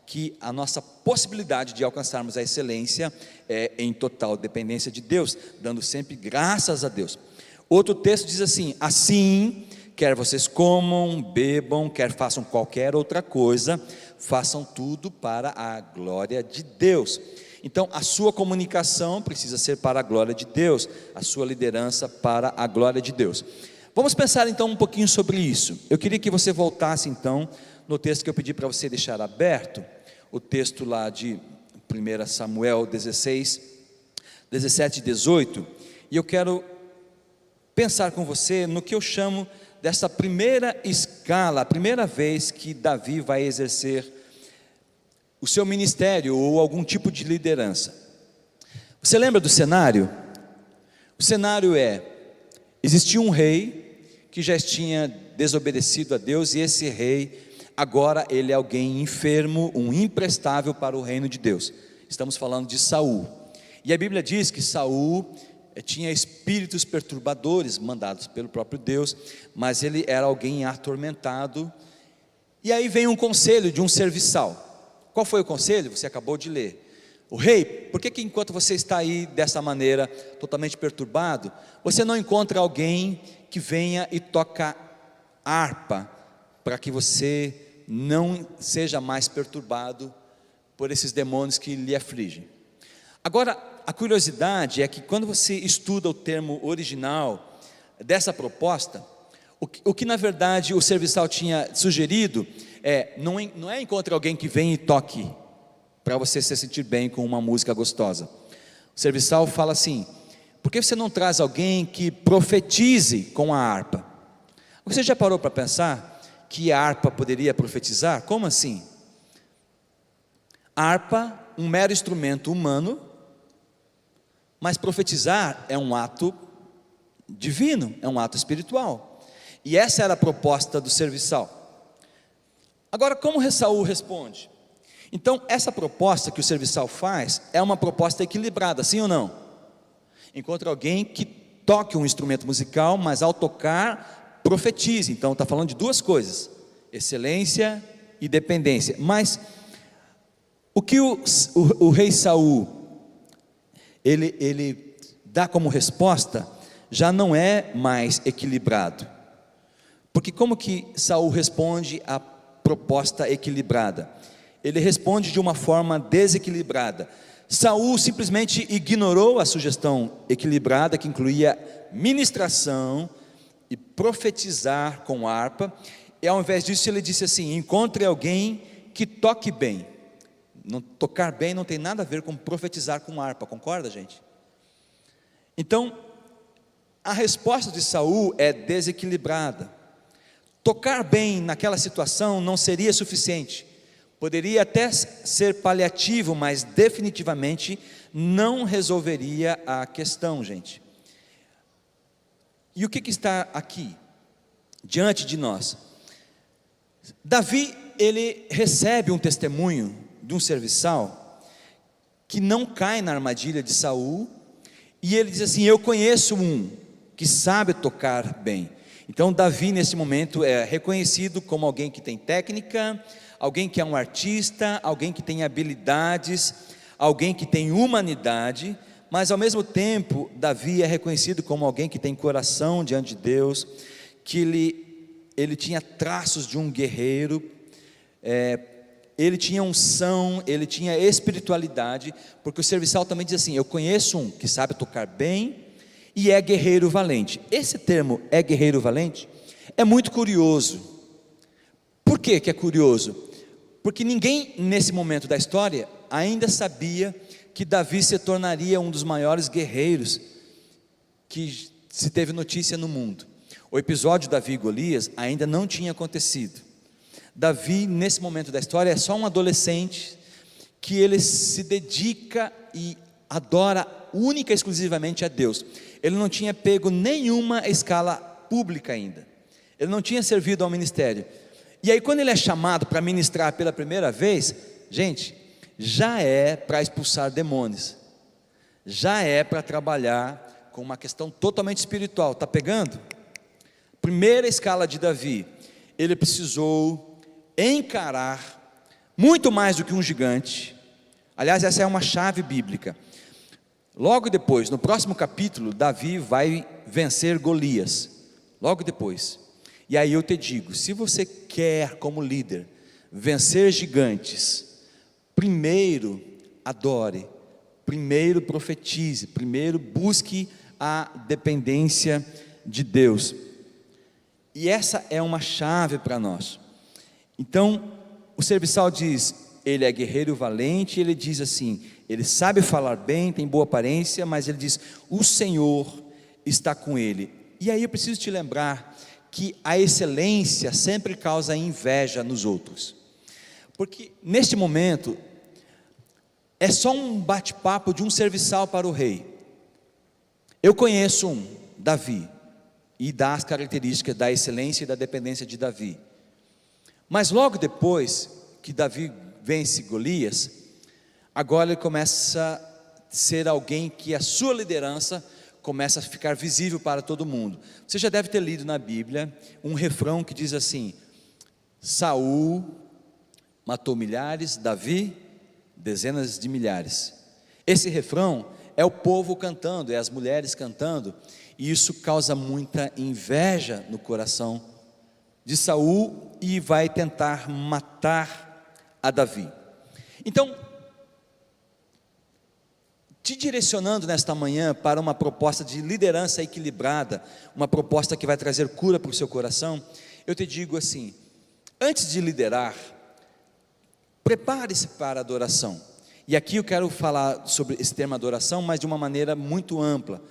que a nossa possibilidade de alcançarmos a excelência é em total dependência de Deus, dando sempre graças a Deus. Outro texto diz assim: assim, quer vocês comam, bebam, quer façam qualquer outra coisa, façam tudo para a glória de Deus. Então a sua comunicação precisa ser para a glória de Deus, a sua liderança para a glória de Deus. Vamos pensar então um pouquinho sobre isso. Eu queria que você voltasse então no texto que eu pedi para você deixar aberto, o texto lá de 1 Samuel 16, 17 e 18, e eu quero pensar com você no que eu chamo dessa primeira escala, a primeira vez que Davi vai exercer o seu ministério ou algum tipo de liderança. Você lembra do cenário? O cenário existia um rei que já tinha desobedecido a Deus, e esse rei agora ele é alguém enfermo, um imprestável para o reino de Deus. Estamos falando de Saul. E a Bíblia diz que Saul tinha espíritos perturbadores mandados pelo próprio Deus, mas ele era alguém atormentado. E aí vem um conselho de um serviçal. Qual foi o conselho? Você acabou de ler. O rei, por que enquanto você está aí dessa maneira, totalmente perturbado, você não encontra alguém que venha e toca harpa, para que você não seja mais perturbado por esses demônios que lhe afligem? Agora, a curiosidade é que quando você estuda o termo original dessa proposta, o que na verdade o serviçal tinha sugerido não é encontrar alguém que vem e toque, para você se sentir bem com uma música gostosa. O serviçal fala assim: por que você não traz alguém que profetize com a harpa? Você já parou para pensar que a harpa poderia profetizar? Como assim? A harpa, um mero instrumento humano, mas profetizar é um ato divino, é um ato espiritual. E essa era a proposta do serviçal. Agora, como Saul responde? Então, essa proposta que o serviçal faz é uma proposta equilibrada, sim ou não? Encontra alguém que toque um instrumento musical, mas ao tocar, profetize. Então, está falando de 2 coisas: excelência e dependência. Mas o que o rei Saul ele dá como resposta já não é mais equilibrado. Porque como que Saul responde à proposta equilibrada? Ele responde de uma forma desequilibrada. Saul simplesmente ignorou a sugestão equilibrada, que incluía ministração e profetizar com harpa, e ao invés disso ele disse assim: encontre alguém que toque bem. Não, tocar bem não tem nada a ver com profetizar com harpa, concorda, gente? Então, a resposta de Saul é desequilibrada. Tocar bem naquela situação não seria suficiente, poderia até ser paliativo, mas definitivamente não resolveria a questão, gente. E o que está aqui, diante de nós? Davi, ele recebe um testemunho de um serviçal, que não cai na armadilha de Saul, e ele diz assim: eu conheço um, que sabe tocar bem. Então Davi nesse momento é reconhecido como alguém que tem técnica, alguém que é um artista, alguém que tem habilidades, alguém que tem humanidade, mas ao mesmo tempo Davi é reconhecido como alguém que tem coração diante de Deus, que ele tinha traços de um guerreiro, ele tinha unção, ele tinha espiritualidade, porque o serviçal também diz assim: eu conheço um que sabe tocar bem e é guerreiro valente. Esse termo, é guerreiro valente, é muito curioso. Por que que é curioso? Porque ninguém nesse momento da história ainda sabia que Davi se tornaria um dos maiores guerreiros que se teve notícia no mundo. O episódio de Davi e Golias ainda não tinha acontecido. Davi, nesse momento da história, é só um adolescente que ele se dedica e adora única e exclusivamente a Deus. Ele não tinha pego nenhuma escala pública ainda, ele não tinha servido ao ministério. E aí quando ele é chamado para ministrar pela primeira vez, gente, já é para expulsar demônios, já é para trabalhar com uma questão totalmente espiritual. Está pegando? Primeira escala de Davi, ele precisou encarar muito mais do que um gigante. Aliás, essa é uma chave bíblica. Logo depois, no próximo capítulo, Davi vai vencer Golias, logo depois. E aí eu te digo, se você quer como líder vencer gigantes, primeiro adore, primeiro profetize, primeiro busque a dependência de Deus. E essa é uma chave para nós. Então, o serviçal diz, ele é guerreiro valente, ele diz assim, ele sabe falar bem, tem boa aparência, mas ele diz, o Senhor está com ele. E aí eu preciso te lembrar que a excelência sempre causa inveja nos outros, porque neste momento, é só um bate-papo de um serviçal para o rei. Eu conheço um, Davi, e dá as características da excelência e da dependência de Davi. Mas logo depois que Davi vence Golias, agora ele começa a ser alguém que a sua liderança começa a ficar visível para todo mundo. Você já deve ter lido na Bíblia um refrão que diz assim: Saul matou milhares, Davi dezenas de milhares. Esse refrão é o povo cantando, é as mulheres cantando, e isso causa muita inveja no coração de Saul e vai tentar matar a Davi. Então, te direcionando nesta manhã para uma proposta de liderança equilibrada, uma proposta que vai trazer cura para o seu coração, eu te digo assim: antes de liderar, prepare-se para a adoração. E aqui eu quero falar sobre esse termo adoração, mas de uma maneira muito ampla.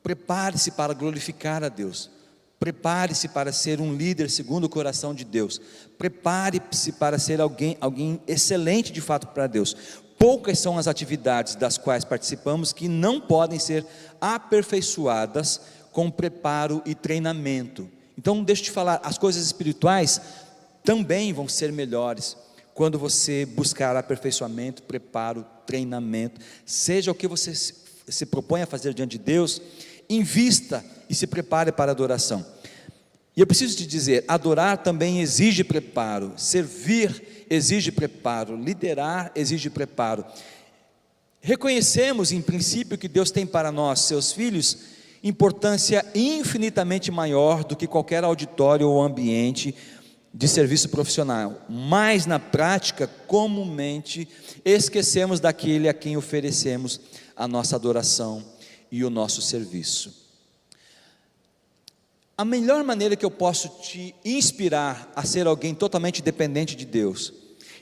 Prepare-se para glorificar a Deus. Prepare-se para ser um líder segundo o coração de Deus. Prepare-se para ser alguém excelente de fato para Deus. Poucas são as atividades das quais participamos que não podem ser aperfeiçoadas com preparo e treinamento. Então deixa eu te falar, as coisas espirituais também vão ser melhores quando você buscar aperfeiçoamento, preparo, treinamento. Seja o que você se propõe a fazer diante de Deus, invista e se prepare para a adoração. E eu preciso te dizer, adorar também exige preparo, servir exige preparo, liderar exige preparo. Reconhecemos em princípio que Deus tem para nós, seus filhos, importância infinitamente maior do que qualquer auditório ou ambiente de serviço profissional, mas na prática, comumente, esquecemos daquele a quem oferecemos a nossa adoração e o nosso serviço. A melhor maneira que eu posso te inspirar a ser alguém totalmente dependente de Deus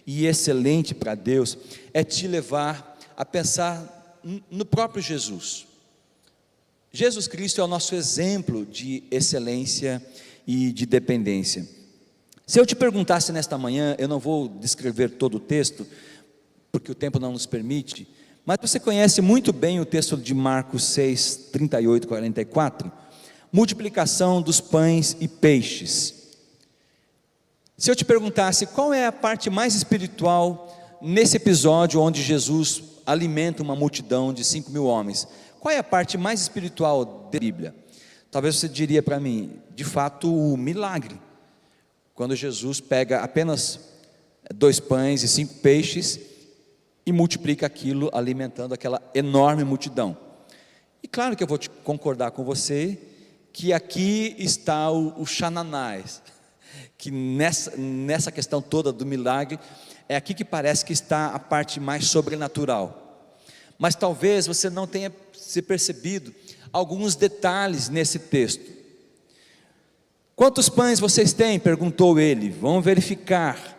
e excelente para Deus, é te levar a pensar no próprio Jesus. Jesus Cristo é o nosso exemplo de excelência e de dependência. Se eu te perguntasse nesta manhã, eu não vou descrever todo o texto, porque o tempo não nos permite, mas você conhece muito bem o texto de Marcos 6, 38 e 44, multiplicação dos pães e peixes. Se eu te perguntasse qual é a parte mais espiritual nesse episódio onde Jesus alimenta uma multidão de 5.000 homens, qual é a parte mais espiritual da Bíblia? Talvez você diria para mim, de fato, o milagre, quando Jesus pega apenas 2 pães e 5 peixes e multiplica aquilo, alimentando aquela enorme multidão. E claro que eu vou concordar com você que aqui está o Xananás, que nessa questão toda do milagre, É aqui que parece que está a parte mais sobrenatural. Mas talvez você não tenha se percebido alguns detalhes nesse texto. Quantos pães vocês têm? Perguntou ele. Vão verificar.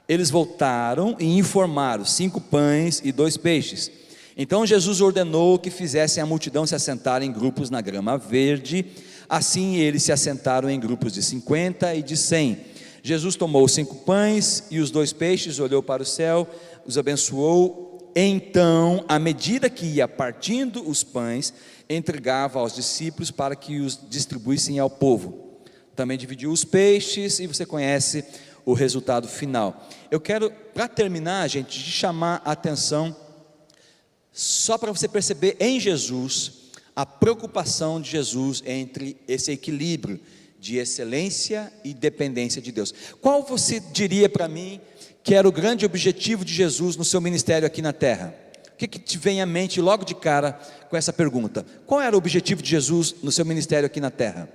Eles voltaram e informaram: 5 pães e 2 peixes. Então Jesus ordenou que fizessem a multidão se assentar em grupos na grama verde. Assim eles se assentaram em grupos de 50 e de 100. Jesus tomou os 5 pães e os 2 peixes, olhou para o céu, os abençoou. Então, à medida que ia partindo os pães, entregava aos discípulos para que os distribuíssem ao povo. Também dividiu os peixes, e você conhece o resultado final. Eu quero, para terminar, gente, de chamar a atenção, só para você perceber em Jesus, a preocupação de Jesus entre esse equilíbrio de excelência e dependência de Deus. Qual você diria para mim que era o grande objetivo de Jesus no seu ministério aqui na terra? O que te vem à mente logo de cara com essa pergunta? Qual era o objetivo de Jesus no seu ministério aqui na terra?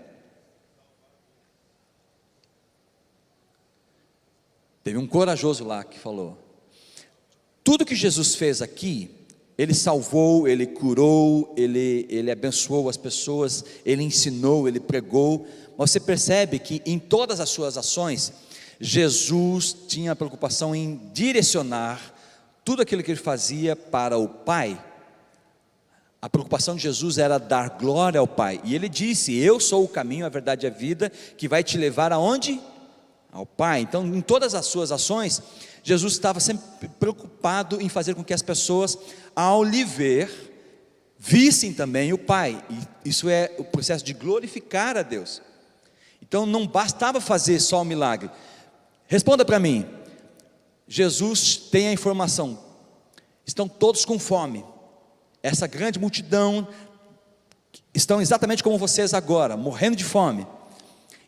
Teve um corajoso lá que falou: tudo que Jesus fez aqui, Ele salvou, Ele curou, Ele abençoou as pessoas, Ele ensinou, Ele pregou. Mas você percebe que em todas as suas ações, Jesus tinha a preocupação em direcionar tudo aquilo que Ele fazia para o Pai. A preocupação de Jesus era dar glória ao Pai. E Ele disse: eu sou o caminho, a verdade e a vida, que vai te levar aonde? Ao Pai. Então, em todas as suas ações, Jesus estava sempre preocupado em fazer com que as pessoas, ao lhe ver, vissem também o Pai. E isso é o processo de glorificar a Deus. Então não bastava fazer só o milagre. Responda para mim. Jesus tem a informação: estão todos com fome. Essa grande multidão estão exatamente como vocês agora, morrendo de fome,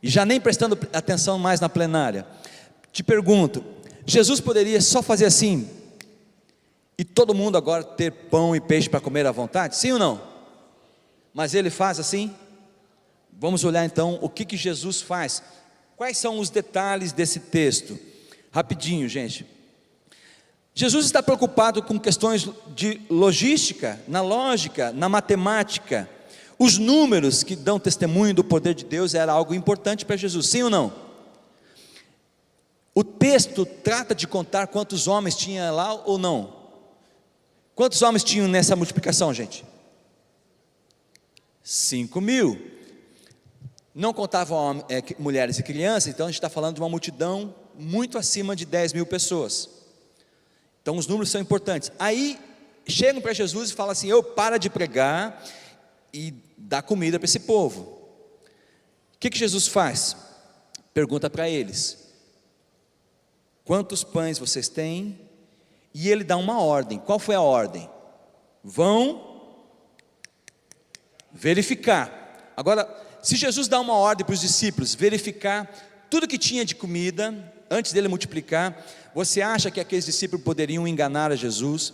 e já nem prestando atenção mais na plenária. Te pergunto, Jesus poderia só fazer assim, e todo mundo agora ter pão e peixe para comer à vontade? Sim ou não? Mas Ele faz assim? Vamos olhar então o que Jesus faz. Quais são os detalhes desse texto? Rapidinho, gente. Jesus está preocupado com questões de logística, na lógica, na matemática. Os números que dão testemunho do poder de Deus era algo importante para Jesus, sim ou não? O texto trata de contar quantos homens tinha lá ou não? Quantos homens tinham nessa multiplicação, gente? 5.000. Não contavam mulheres e crianças, então a gente está falando de uma multidão muito acima de 10.000 pessoas. Então os números são importantes. Aí chegam para Jesus e falam assim: eu para de pregar e dá comida para esse povo. O que Jesus faz? Pergunta para eles: quantos pães vocês têm? E ele dá uma ordem. Qual foi a ordem? Vão verificar. Agora, se Jesus dá uma ordem para os discípulos verificar tudo que tinha de comida antes dele multiplicar, você acha que aqueles discípulos poderiam enganar a Jesus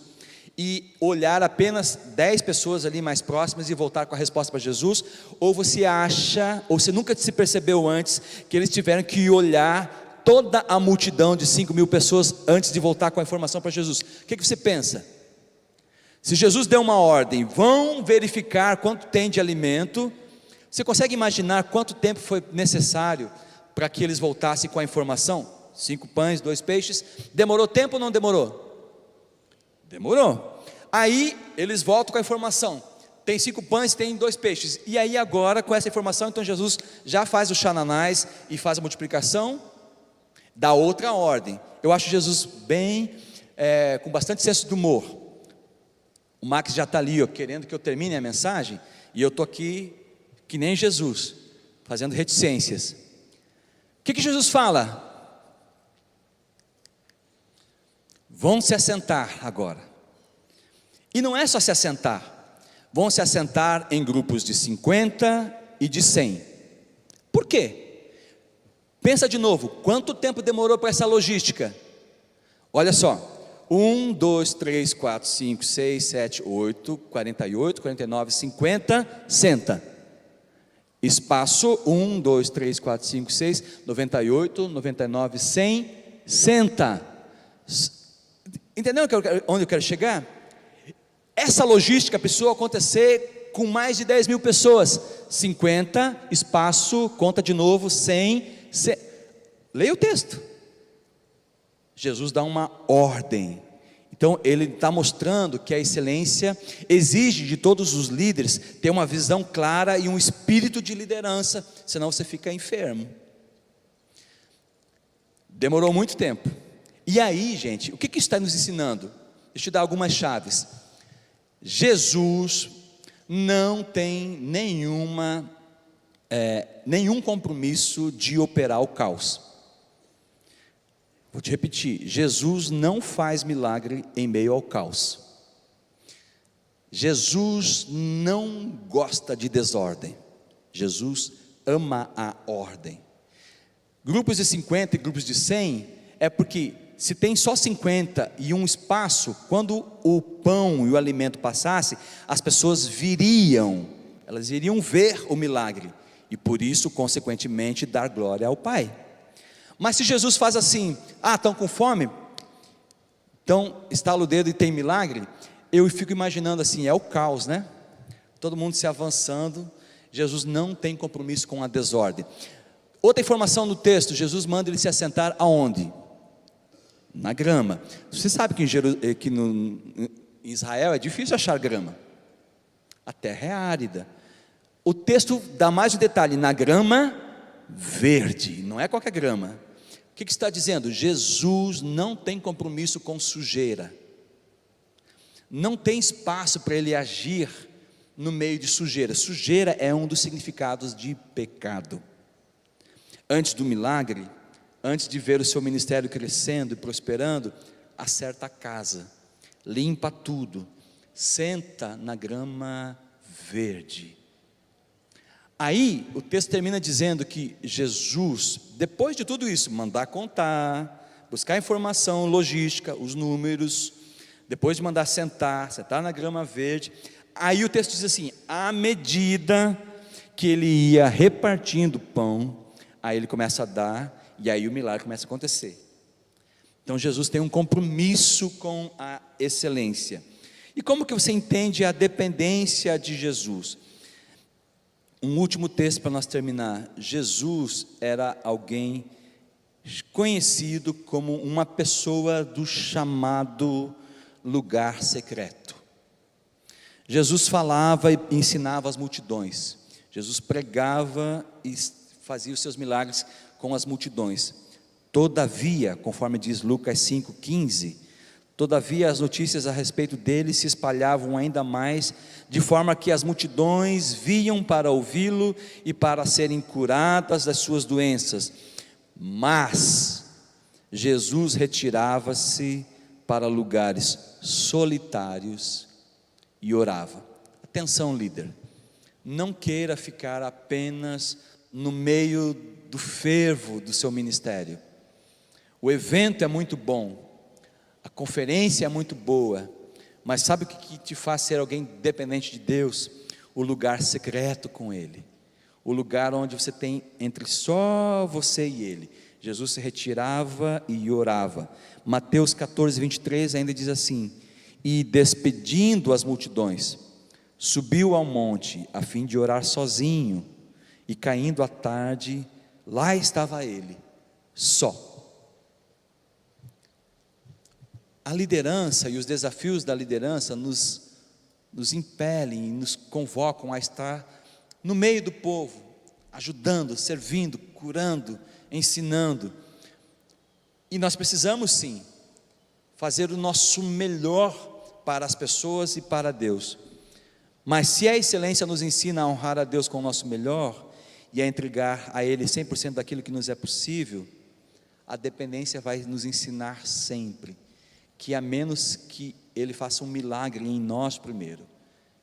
e olhar apenas 10 pessoas ali mais próximas e voltar com a resposta para Jesus? Ou você acha, ou você nunca se percebeu antes, que eles tiveram que olhar toda a multidão de 5.000 pessoas antes de voltar com a informação para Jesus? O que você pensa? Se Jesus deu uma ordem: vão verificar quanto tem de alimento, você consegue imaginar quanto tempo foi necessário para que eles voltassem com a informação? 5 pães, 2 peixes. Demorou tempo ou não demorou? Demorou. Aí eles voltam com a informação: tem 5 pães, tem 2 peixes. E aí agora, com essa informação, então Jesus já faz o xananás e faz a multiplicação da outra ordem. Eu acho Jesus bem, com bastante senso de humor. O Max já está ali, querendo que eu termine a mensagem, e eu estou aqui que nem Jesus, fazendo reticências. O que Jesus fala? Vão se assentar agora. E não é só se assentar, vão se assentar em grupos de 50 e de 100. Por quê? Pensa de novo, quanto tempo demorou para essa logística? Olha só: 1, 2, 3, 4, 5, 6, 7, 8, 48, 49, 50, senta. Espaço 1, 2, 3, 4, 5, 6, 98, 99, 100, senta. Entendeu onde eu quero chegar? Essa logística precisou acontecer com mais de 10 mil pessoas. 50, espaço, conta de novo, 100. Leia o texto. Jesus dá uma ordem. Então ele está mostrando que a excelência exige de todos os líderes ter uma visão clara e um espírito de liderança, senão você fica enfermo. Demorou muito tempo. E aí, gente, o que isso está nos ensinando? Deixa eu te dar algumas chaves. Jesus não tem nenhum compromisso de operar o caos. Vou te repetir, Jesus não faz milagre em meio ao caos. Jesus não gosta de desordem. Jesus ama a ordem. Grupos de 50 e grupos de 100 é porque se tem só 50 e um espaço, quando o pão e o alimento passasse, as pessoas elas iriam ver o milagre e por isso, consequentemente, dar glória ao Pai. Mas se Jesus faz assim, estão com fome? Então, estala o dedo e tem milagre? Eu fico imaginando assim, é o caos, né? Todo mundo se avançando, Jesus não tem compromisso com a desordem. Outra informação no texto, Jesus manda ele se assentar aonde? Na grama. Você sabe que em Israel é difícil achar grama. A terra é árida. O texto dá mais um detalhe, na grama verde, não é qualquer grama. O que está dizendo? Jesus não tem compromisso com sujeira. Não tem espaço para ele agir no meio de sujeira. Sujeira é um dos significados de pecado. Antes do milagre, antes de ver o seu ministério crescendo e prosperando, acerta a casa, limpa tudo, senta na grama verde. Aí o texto termina dizendo que Jesus, depois de tudo isso, mandar contar, buscar informação, logística, os números, depois de mandar sentar na grama verde, aí o texto diz assim, à medida que ele ia repartindo pão, aí ele começa a dar, e aí o milagre começa a acontecer. Então Jesus tem um compromisso com a excelência. E como que você entende a dependência de Jesus? Um último texto para nós terminar. Jesus era alguém conhecido como uma pessoa do chamado lugar secreto. Jesus falava e ensinava as multidões. Jesus pregava e fazia os seus milagres com as multidões. Todavia, conforme diz Lucas 5,15, todavia as notícias a respeito dele se espalhavam ainda mais, de forma que as multidões vinham para ouvi-lo e para serem curadas das suas doenças. Mas Jesus retirava-se para lugares solitários e orava. Atenção, líder, não queira ficar apenas no meio do fervo do seu ministério. O evento é muito bom, a conferência é muito boa, mas sabe o que te faz ser alguém dependente de Deus? O lugar secreto com Ele, o lugar onde você tem entre só você e Ele. Jesus se retirava e orava. Mateus 14, 23 ainda diz assim, e despedindo as multidões, subiu ao monte a fim de orar sozinho, e caindo a tarde, lá estava ele, só. A liderança e os desafios da liderança nos impelem, nos convocam a estar no meio do povo, ajudando, servindo, curando, ensinando. E nós precisamos sim, fazer o nosso melhor para as pessoas e para Deus. Mas se a excelência nos ensina a honrar a Deus com o nosso melhor, e a entregar a Ele 100% daquilo que nos é possível, a dependência vai nos ensinar sempre, que a menos que Ele faça um milagre em nós primeiro,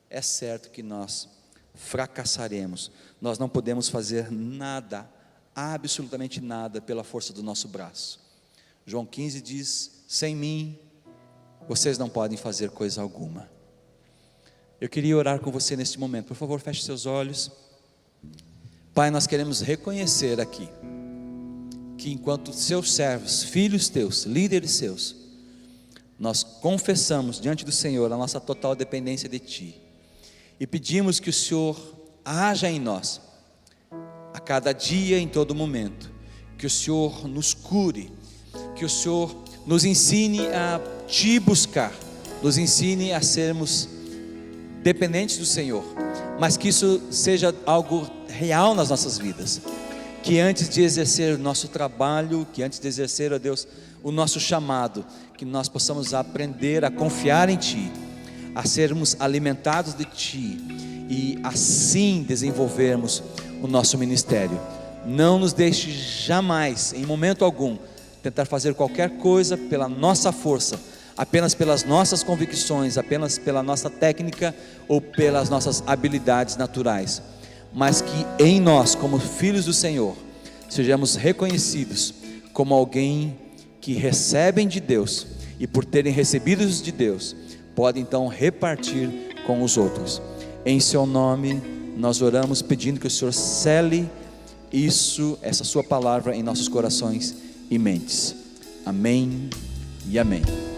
é certo que nós fracassaremos. Nós não podemos fazer nada, absolutamente nada, pela força do nosso braço. João 15 diz, sem mim, vocês não podem fazer coisa alguma. Eu queria orar com você neste momento, por favor feche seus olhos. Pai, nós queremos reconhecer aqui, que enquanto seus servos, filhos teus, líderes seus, nós confessamos diante do Senhor a nossa total dependência de Ti e pedimos que o Senhor haja em nós a cada dia, em todo momento, que o Senhor nos cure, que o Senhor nos ensine a Te buscar, nos ensine a sermos dependentes do Senhor, mas que isso seja algo real nas nossas vidas, que antes de exercer o nosso trabalho, que antes de exercer, ó Deus, o nosso chamado, que nós possamos aprender a confiar em Ti, a sermos alimentados de Ti e assim desenvolvermos o nosso ministério. Não nos deixe jamais, em momento algum, tentar fazer qualquer coisa pela nossa força, apenas pelas nossas convicções, apenas pela nossa técnica ou pelas nossas habilidades naturais, mas que em nós, como filhos do Senhor, sejamos reconhecidos como alguém que recebem de Deus e por terem recebido de Deus, podem então repartir com os outros. Em Seu nome nós oramos pedindo que o Senhor cele isso, essa Sua palavra em nossos corações e mentes. Amém e amém.